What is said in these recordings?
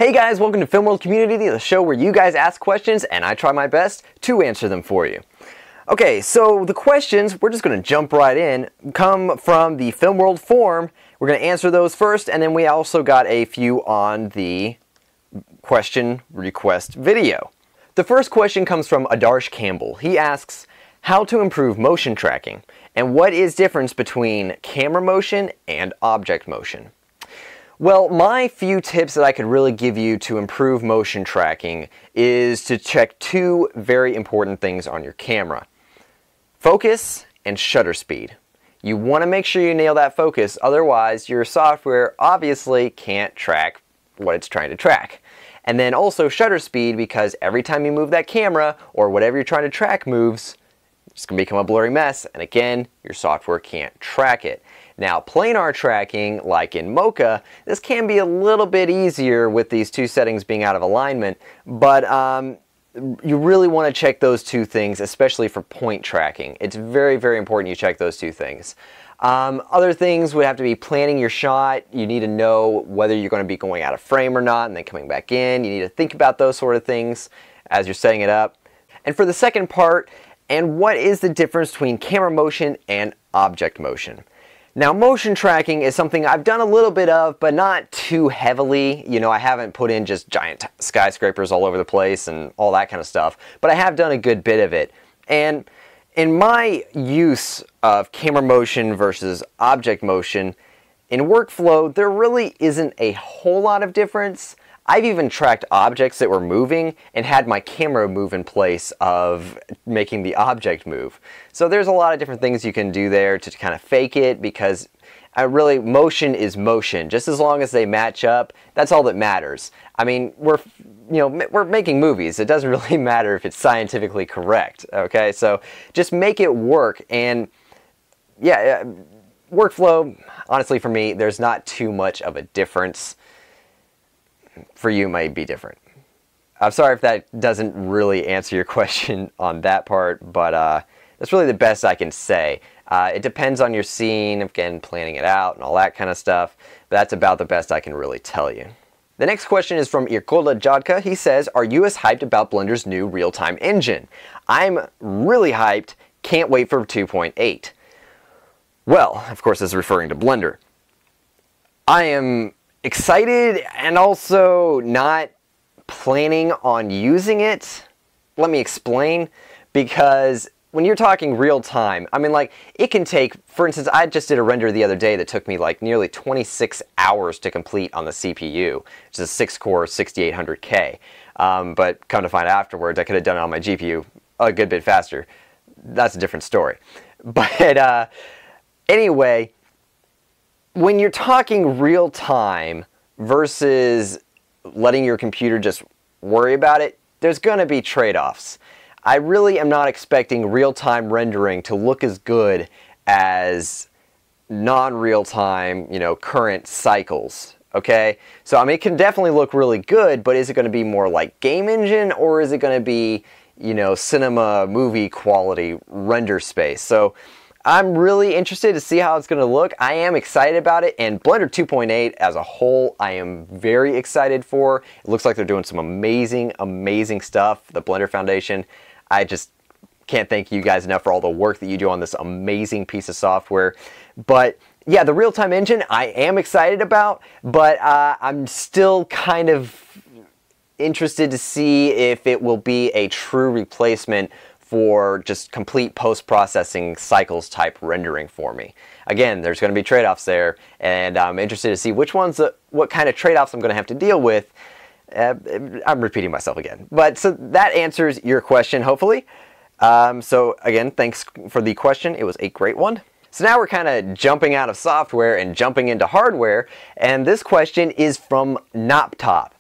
Hey guys, welcome to Film World Community, the show where you guys ask questions and I try my best to answer them for you. Okay, so the questions, we're just going to jump right in, come from the Film World forum. We're going to answer those first, and then we also got a few on the question request video. The first question comes from Adarsh Campbell. He asks, how to improve motion tracking, and what is difference between camera motion and object motion? Well, my few tips that I could really give you to improve motion tracking is to check two very important things on your camera. Focus and shutter speed. You want to make sure you nail that focus, otherwise your software obviously can't track what it's trying to track. And then also shutter speed, because every time you move that camera or whatever you're trying to track moves, it's going to become a blurry mess, and again, your software can't track it. Now, planar tracking, like in Mocha, this can be a little bit easier with these two settings being out of alignment, but you really want to check those two things, especially for point tracking. It's very, very important you check those two things. Other things would have to be planning your shot. You need to know whether you're going to be going out of frame or not and then coming back in. You need to think about those sort of things as you're setting it up. And for the second part, and what is the difference between camera motion and object motion? Now, motion tracking is something I've done a little bit of, but not too heavily. You know, I haven't put in just giant skyscrapers all over the place and all that kind of stuff, but I have done a good bit of it. And in my use of camera motion versus object motion, in workflow, there really isn't a whole lot of difference. I've even tracked objects that were moving and had my camera move in place of making the object move. So there's a lot of different things you can do there to kind of fake it, because really motion is motion. Just as long as they match up, that's all that matters. I mean, we're making movies. It doesn't really matter if it's scientifically correct, okay? So just make it work. And yeah, workflow, honestly for me, there's not too much of a difference. For you, it might be different. I'm sorry if that doesn't really answer your question on that part, but that's really the best I can say. It depends on your scene, again, planning it out and all that kind of stuff, but that's about the best I can really tell you. The next question is from Irkola Jadka. He says, are you as hyped about Blender's new real-time engine? I'm really hyped. Can't wait for 2.8. Well, of course, this is referring to Blender. I am excited and also not planning on using it. Let me explain. Because when you're talking real time, I mean, like, it can take, for instance, I just did a render the other day that took me like nearly 26 hours to complete on the CPU, which is a 6-core 6800K. But come to find afterwards, I could have done it on my GPU a good bit faster. That's a different story. But anyway, when you're talking real time versus letting your computer just worry about it, there's going to be trade-offs. I really am not expecting real-time rendering to look as good as non-real-time, current cycles. Okay? So, I mean, it can definitely look really good, but is it going to be more like game engine, or is it going to be, cinema movie quality render space? So, I'm really interested to see how it's going to look. I am excited about it, and Blender 2.8 as a whole, I am very excited for. It looks like they're doing some amazing, amazing stuff. The Blender Foundation, I just can't thank you guys enough for all the work that you do on this amazing piece of software. But yeah, the real-time engine I am excited about, but I'm still kind of interested to see if it will be a true replacement for just complete post-processing cycles type rendering for me. Again, there's going to be trade-offs there, and I'm interested to see which ones, what kind of trade-offs I'm going to have to deal with. I'm repeating myself again. But so that answers your question, hopefully. So again, thanks for the question. It was a great one. So now we're kind of jumping out of software and jumping into hardware, and this question is from Noptop.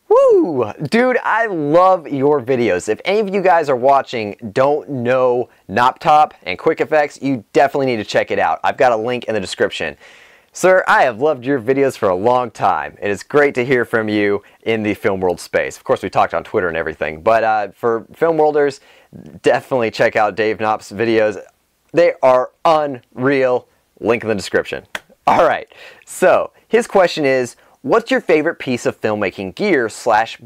Woo! Dude, I love your videos. If any of you guys are watching don't know Noptop and Quick Effects, you definitely need to check it out. I've got a link in the description. Sir, I have loved your videos for a long time. It is great to hear from you in the film world space. Of course, we talked on Twitter and everything, but for film worlders, definitely check out Dave Knopf's videos. They are unreal. Link in the description. All right, so his question is, What's your favorite piece of filmmaking gear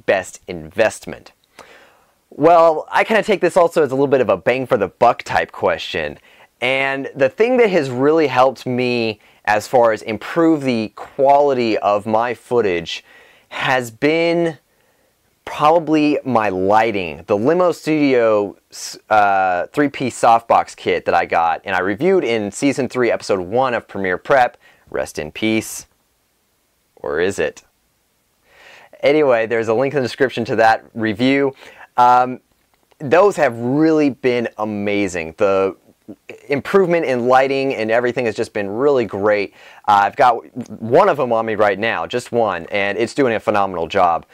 / best investment? Well, I kind of take this also as a little bit of a bang for the buck type question. And the thing that has really helped me as far as improve the quality of my footage has been probably my lighting. The LimoStudio 3-piece softbox kit that I got and I reviewed in Season 3, Episode 1 of Premiere Prep. Rest in peace. Or is it? Anyway, there's a link in the description to that review. Those have really been amazing. The improvement in lighting and everything has just been really great. I've got one of them on me right now, just one, and it's doing a phenomenal job.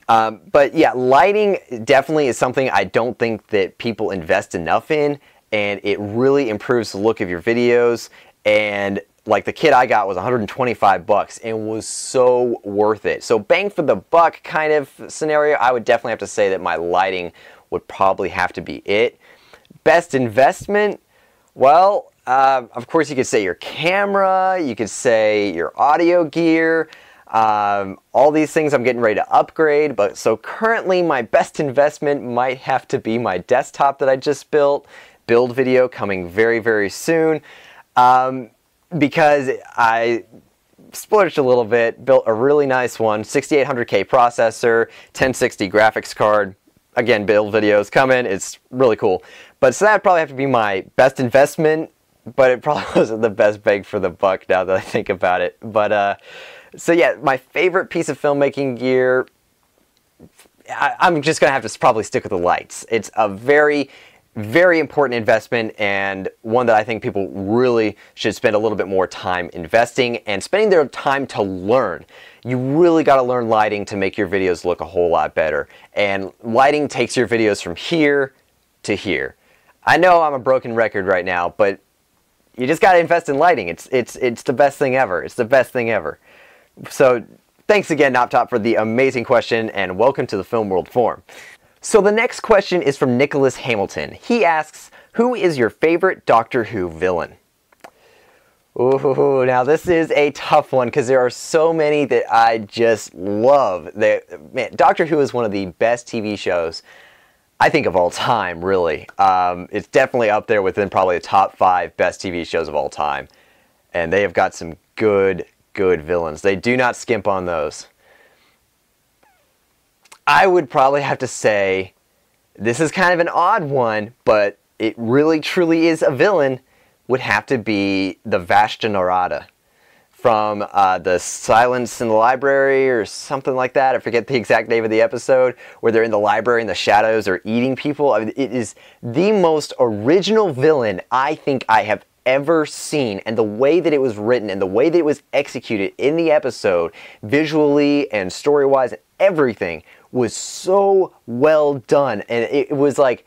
But yeah, lighting definitely is something I don't think that people invest enough in, and it really improves the look of your videos. And like the kit I got was 125 bucks and was so worth it. So bang for the buck kind of scenario, I would definitely have to say that my lighting would probably have to be it. Best investment? Well, of course you could say your camera, you could say your audio gear, all these things I'm getting ready to upgrade, but so currently my best investment might have to be my desktop that I just built. Build video coming very, very soon, because I splurged a little bit, built a really nice one, 6800K processor, 1060 graphics card. Again, build videos coming, it's really cool. But so that'd probably have to be my best investment, but it probably wasn't the best bang for the buck now that I think about it. But so yeah, my favorite piece of filmmaking gear, I'm just gonna have to probably stick with the lights. It's a very, very important investment and one that I think people really should spend a little bit more time investing and spending their time to learn. You really got to learn lighting to make your videos look a whole lot better. And lighting takes your videos from here to here. I know I'm a broken record right now, but you just got to invest in lighting. It's the best thing ever. It's the best thing ever. So thanks again, NopTop, for the amazing question, and welcome to the Film World Forum. So the next question is from Nicholas Hamilton. He asks, who is your favorite Doctor Who villain? Ooh, now this is a tough one because there are so many that I just love. Man, Doctor Who is one of the best TV shows, I think, of all time, really. It's definitely up there within probably the top 5 best TV shows of all time. And they have got some good villains. They do not skimp on those. I would probably have to say, this is kind of an odd one, but it really truly is a villain, would have to be the Vashta Nerada from the Silence in the Library or something like that. I forget the exact name of the episode, where they're in the library and the shadows are eating people. I mean, it is the most original villain I think I have ever seen, and the way that it was written and the way that it was executed in the episode, visually and story-wise, everything was so well done. And it was like,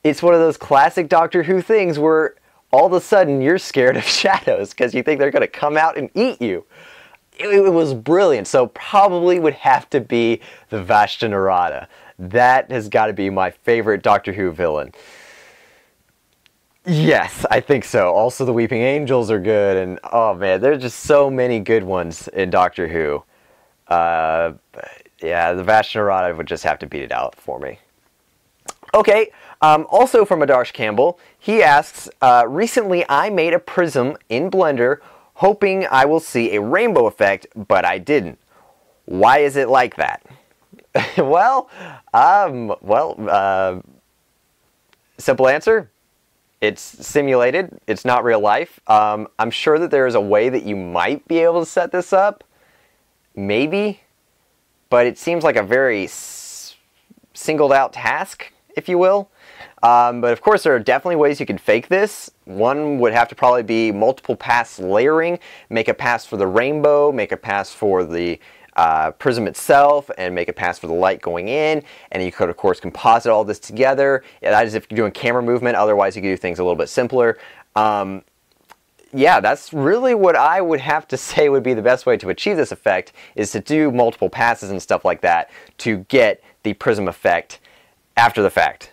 it's one of those classic Doctor Who things where all of a sudden you're scared of shadows because you think they're going to come out and eat you. It was brilliant. So probably would have to be the Vashta Nerada. That has got to be my favorite Doctor Who villain. Yes, I think so. Also the Weeping Angels are good, and oh man, there's just so many good ones in Doctor Who. Yeah, the Vashta Nerada would just have to beat it out for me. Okay, also from Adarsh Campbell, he asks, recently I made a prism in Blender hoping I will see a rainbow effect, but I didn't. Why is it like that? Well, simple answer. It's simulated. It's not real life. I'm sure that there is a way that you might be able to set this up. Maybe. But it seems like a very singled out task, if you will. But of course there are definitely ways you can fake this. One would have to probably be multiple pass layering. Make a pass for the rainbow, make a pass for the prism itself, and make a pass for the light going in. And you could of course composite all this together. That is if you're doing camera movement. Otherwise you could do things a little bit simpler. Yeah, that's really what I would have to say would be the best way to achieve this effect, is to do multiple passes and stuff like that to get the prism effect after the fact.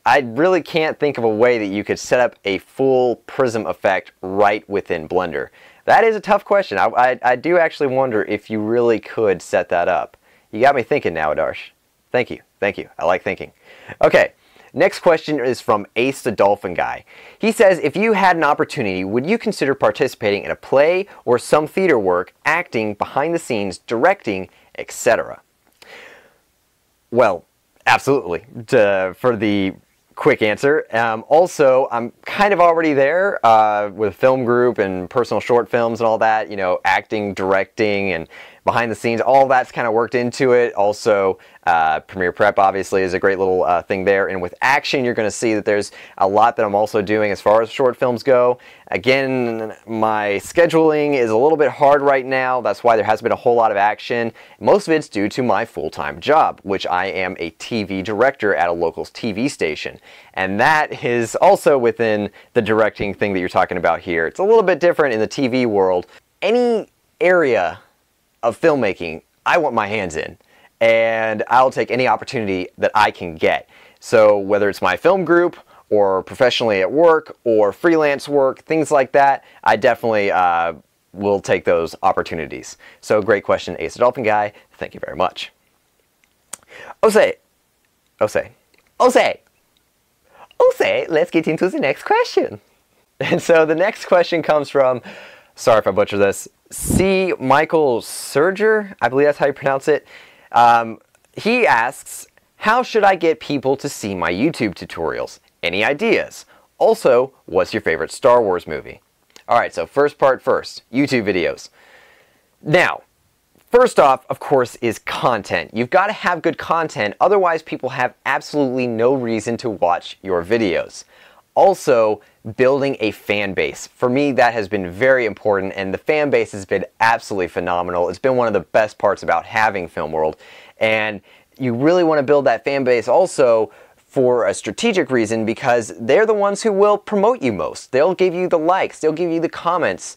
I really can't think of a way that you could set up a full prism effect right within Blender. That is a tough question. I do actually wonder if you really could set that up. You got me thinking now, Adarsh. Thank you. Thank you. I like thinking. Okay. Next question is from Ace the Dolphin Guy. He says, if you had an opportunity, would you consider participating in a play or some theater work, acting, behind the scenes, directing, etc.? Well, absolutely, for the quick answer. Also, I'm kind of already there with a film group and personal short films and all that, you know, acting, directing, and behind the scenes, all that's kind of worked into it. Also, Premiere Prep obviously is a great little thing there. And with action, you're going to see that there's a lot that I'm also doing as far as short films go. Again, my scheduling is a little bit hard right now. That's why there hasn't been a whole lot of action. Most of it's due to my full-time job, which I am a TV director at a local TV station. And that is also within the directing thing that you're talking about here. It's a little bit different in the TV world. Any area of filmmaking, I want my hands in, and I'll take any opportunity that I can get. So whether it's my film group or professionally at work or freelance work, things like that, I definitely will take those opportunities. So great question, Ace the Dolphin Guy. Thank you very much. Ose, let's get into the next question. And so the next question comes from, sorry if I butcher this, C. Michael Serger, I believe that's how you pronounce it. He asks, how should I get people to see my YouTube tutorials? Any ideas? Also, what's your favorite Star Wars movie? Alright, so first part first, YouTube videos. Now, first off, of course, is content. You've got to have good content, otherwise people have absolutely no reason to watch your videos. Also, building a fan base. For me, that has been very important, and the fan base has been absolutely phenomenal. It's been one of the best parts about having Film World, and you really want to build that fan base also for a strategic reason, because they're the ones who will promote you most. They'll give you the likes, they'll give you the comments,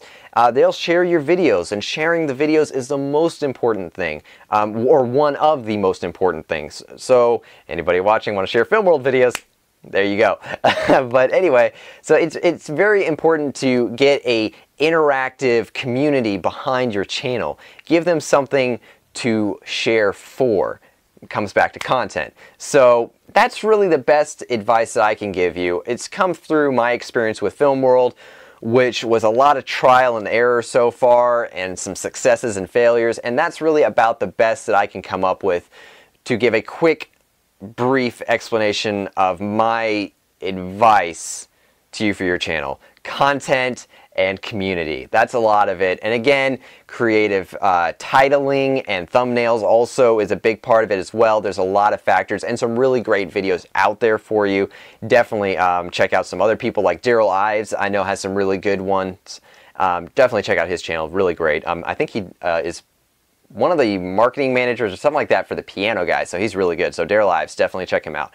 they'll share your videos, and sharing the videos is the most important thing, or one of the most important things. So, anybody watching want to share Film World videos? There you go. But anyway, so it's very important to get a interactive community behind your channel. Give them something to share for. It comes back to content. So that's really the best advice that I can give you. It's come through my experience with Film World, which was a lot of trial and error so far, and some successes and failures, and that's really about the best that I can come up with to give a quick brief explanation of my advice to you for your channel. Content and community. That's a lot of it. And again, creative titling and thumbnails also is a big part of it as well. There's a lot of factors and some really great videos out there for you. Definitely check out some other people like Daryl Ives. I know has some really good ones. Definitely check out his channel. Really great. I think he is one of the marketing managers or something like that for the Piano Guy, so he's really good. So Daryl Ives, definitely check him out.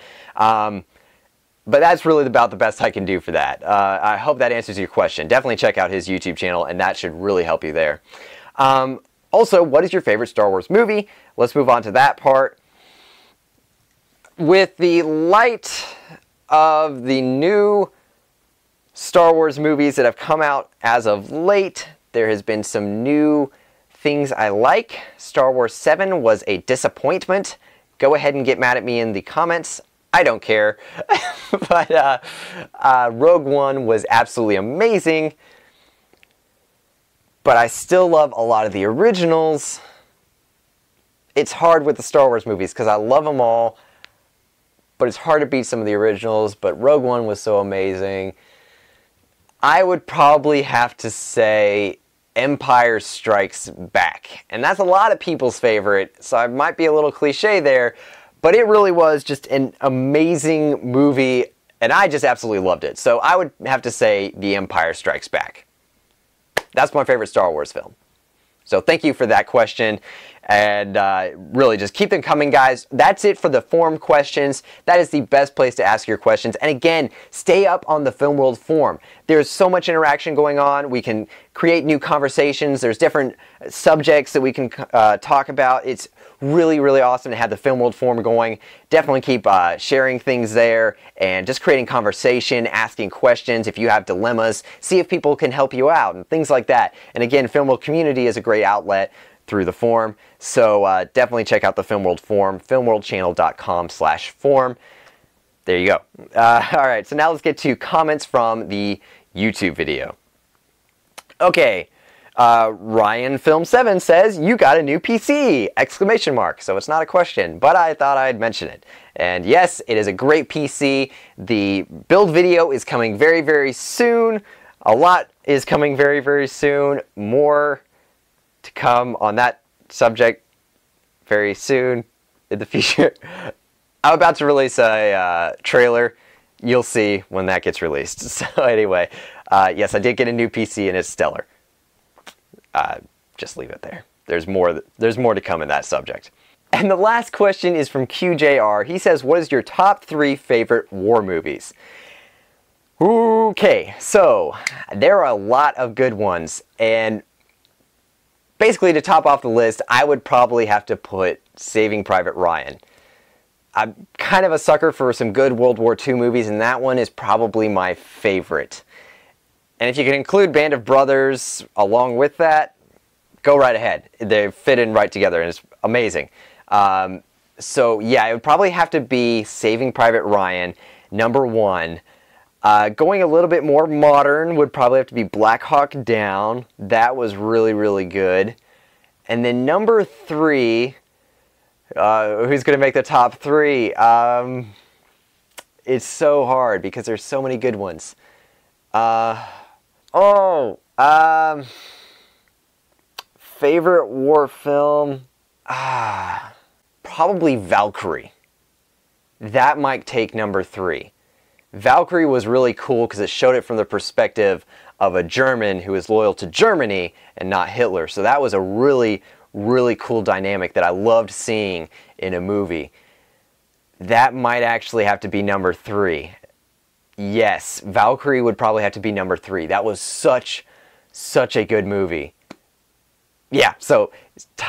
But that's really about the best I can do for that. I hope that answers your question. Definitely check out his YouTube channel, and that should really help you there. Also, what is your favorite Star Wars movie? Let's move on to that part. With the light of the new Star Wars movies that have come out as of late, there has been some new things I like. Star Wars 7 was a disappointment. Go ahead and get mad at me in the comments. I don't care. But Rogue One was absolutely amazing. But I still love a lot of the originals. It's hard with the Star Wars movies because I love them all. But it's hard to beat some of the originals. But Rogue One was so amazing. I would probably have to say Empire Strikes Back. And that's a lot of people's favorite, so I might be a little cliche there, but it really was just an amazing movie, and I just absolutely loved it. So I would have to say The Empire Strikes Back. That's my favorite Star Wars film. So thank you for that question. And really, just keep them coming, guys. That's it for the forum questions. That is the best place to ask your questions. And again, stay up on the Film World forum. There's so much interaction going on. We can create new conversations. There's different subjects that we can talk about. It's really, really awesome to have the Film World forum going. Definitely keep sharing things there and just creating conversation, asking questions if you have dilemmas, see if people can help you out and things like that. And again, Film World community is a great outlet through the forum. So definitely check out the Film World forum, filmworldchannel.com/forum. There you go. All right, so now let's get to comments from the YouTube video. Okay. Ryan Film 7 says, "You got a new PC!" Exclamation mark. So it's not a question, but I thought I'd mention it. And yes, it is a great PC. The build video is coming very, very soon. A lot is coming very, very soon. More to come on that subject very soon in the future. I'm about to release a trailer. You'll see when that gets released. So anyway, yes, I did get a new PC and it's stellar. Just leave it there. There's more to come in that subject. And the last question is from QJR. He says, "What is your top 3 favorite war movies?" Okay, so there are a lot of good ones, and basically to top off the list, I would probably have to put Saving Private Ryan. I'm kind of a sucker for some good World War II movies, and that one is probably my favorite. And if you can include Band of Brothers along with that, go right ahead. They fit in right together, and it's amazing. So yeah, it would probably have to be Saving Private Ryan, number 1. Going a little bit more modern would probably have to be Black Hawk Down. That was really, really good. And then number 3, who's going to make the top 3? It's so hard because there's so many good ones. Favorite war film? Probably Valkyrie. That might take number 3. Valkyrie was really cool because it showed it from the perspective of a German who is loyal to Germany and not Hitler. So that was a really, really cool dynamic that I loved seeing in a movie. That might actually have to be number 3. Yes, Valkyrie would probably have to be number 3. That was such a good movie. Yeah, so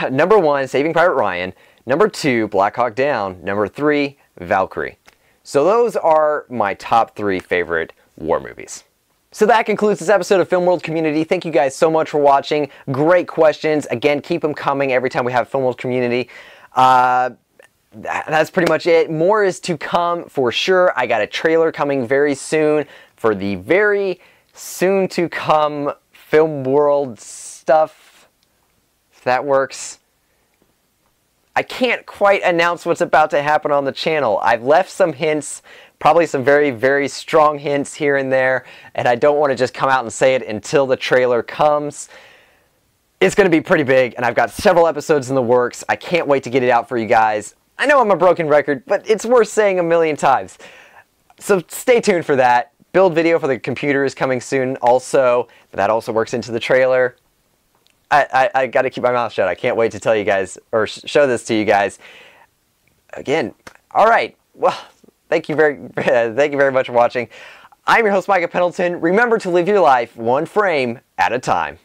number 1, Saving Private Ryan. Number 2, Black Hawk Down. Number 3, Valkyrie. So those are my top 3 favorite war movies. So that concludes this episode of Film World Community. Thank you guys so much for watching. Great questions. Again, keep them coming every time we have Film World Community. That's pretty much it. More is to come for sure. I got a trailer coming very soon for the very soon to come Film World stuff, if that works. I can't quite announce what's about to happen on the channel. I've left some hints, probably some very, very strong hints here and there, and I don't want to just come out and say it until the trailer comes. It's going to be pretty big, and I've got several episodes in the works. I can't wait to get it out for you guys. I know I'm a broken record, but it's worth saying a million times. So stay tuned for that. Build video for the computer is coming soon also. That also works into the trailer. I got to keep my mouth shut. I can't wait to tell you guys, or show this to you guys. Again, all right. Well, thank you very much for watching. I'm your host, Micah Pendleton. Remember to live your life one frame at a time.